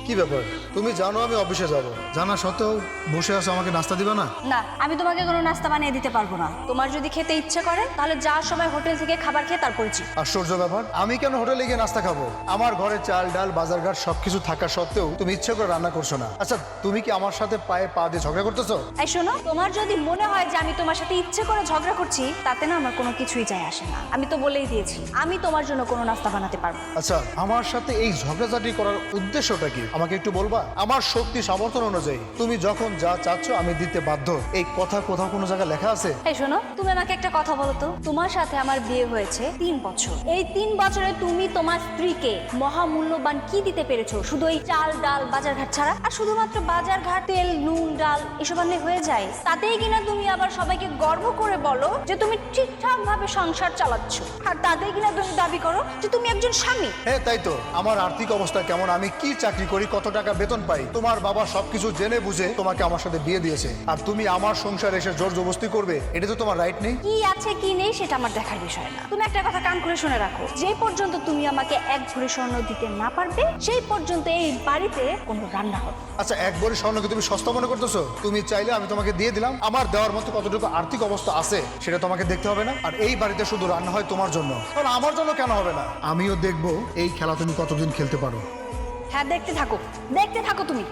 কি ব্যাপার? তুমি জানো আমি অফিসে যাব, জানা সত্ত্বেও বসে আছো, আমাকে নাস্তা দিবা না? না, আমি তোমাকে কোনো নাস্তা বানিয়ে দিতে পারবো না। তোমার যদি খেতে ইচ্ছে করে তাহলে যাওয়ার সময় হোটেল থেকে খাবার খেয়ে তারপরে জি। আশ্চর্য ব্যাপার, আমি কেন হোটেলে গিয়ে নাস্তা খাবো? আমার ঘরে চাল ডাল বাজারঘাট সবকিছু থাকা সত্ত্বেও তুমি ইচ্ছে করে রান্না করছো না। আচ্ছা, তুমি কি আমার সাথে পায়ে পা দিয়ে ঝগড়া করতেছো? এই শোনো, তোমার যদি মনে হয় যে আমি তোমার সাথে ইচ্ছে করে ঝগড়া করছি, তাতে না আমার কোনো কিছুই যায় আসে না। আমি তো বলেই দিয়েছি আমি তোমার জন্য কোনো নাস্তা বানাতে পারবো না। আচ্ছা, আমার সাথে এই ঝগড়াঝাটি করার উদ্দেশ্যটা কি আমাকে একটু বলবা? আমার শক্তি সামর্থ্য অনুযায়ী তুমি যখন যা চাচ্ছ আমি দিতে বাধ্য। এই কথা কোথাও কোনো জায়গায় লেখা আছে? এই শোনো, তুমি আমাকে একটা কথা বলো তো, তোমার সাথে আমার বিয়ে হয়েছে 3 বছর। এই 3 বছরে তুমি তোমার স্ত্রীকে মহামূল্যবান কি দিতে পেরেছো? শুধু এই চাল ডাল বাজারঘাট ছাড়া? আর শুধুমাত্র বাজারঘাট, তেল নুন ডাল এসব আনলে হয়ে যায়? তাতেই কিনা তুমি আবার সবাইকে গর্ব করে বলো যে তুমি ঠিকঠাক ভাবে সংসার চালাচ্ছ, আর তাতেই কিনা তুমি দাবি করো যে তুমি একজন স্বামী। হ্যাঁ তাই তো, আমার আর্থিক অবস্থা কেমন, আমি কি চাকরি করি, কত টাকা বেতন পাই, তোমার বাবা সবকিছু জেনে বুঝে তোমাকে আমার সাথে বিয়ে দিয়েছে। আর তুমি আমার সংসারে এসে জোর জবরদস্তি করবে, এটা তো তোমার রাইট নেই। কি আছে কি নেই সেটা আমার দেখার বিষয় না। তুমি একটা কথা কান খুলে শুনে রাখো, যে পর্যন্ত তুমি আমাকে 1 ভরি স্বর্ণ দিতে না পারবে সেই পর্যন্ত এই বাড়িতে কোনো রান্না হবে। আচ্ছা, এক ভরি স্বর্ণকে তুমি সস্তা মনে করতেছো? তুমি চাইলে আমি তোমাকে দিয়ে দিলাম, আমার দেওয়ার মতো কতটুকু আর্থিক অবস্থা আছে সেটা তোমাকে দেখতে হবে না? আর এই বাড়িতে শুধু রান্না হয় তোমার জন্য, কারণ আমার জন্য কেন হবে না? আমিও দেখবো এই খেলা তুমি কতদিন খেলতে পারো। হ্যাঁ, দেখতে থাকো তুমি।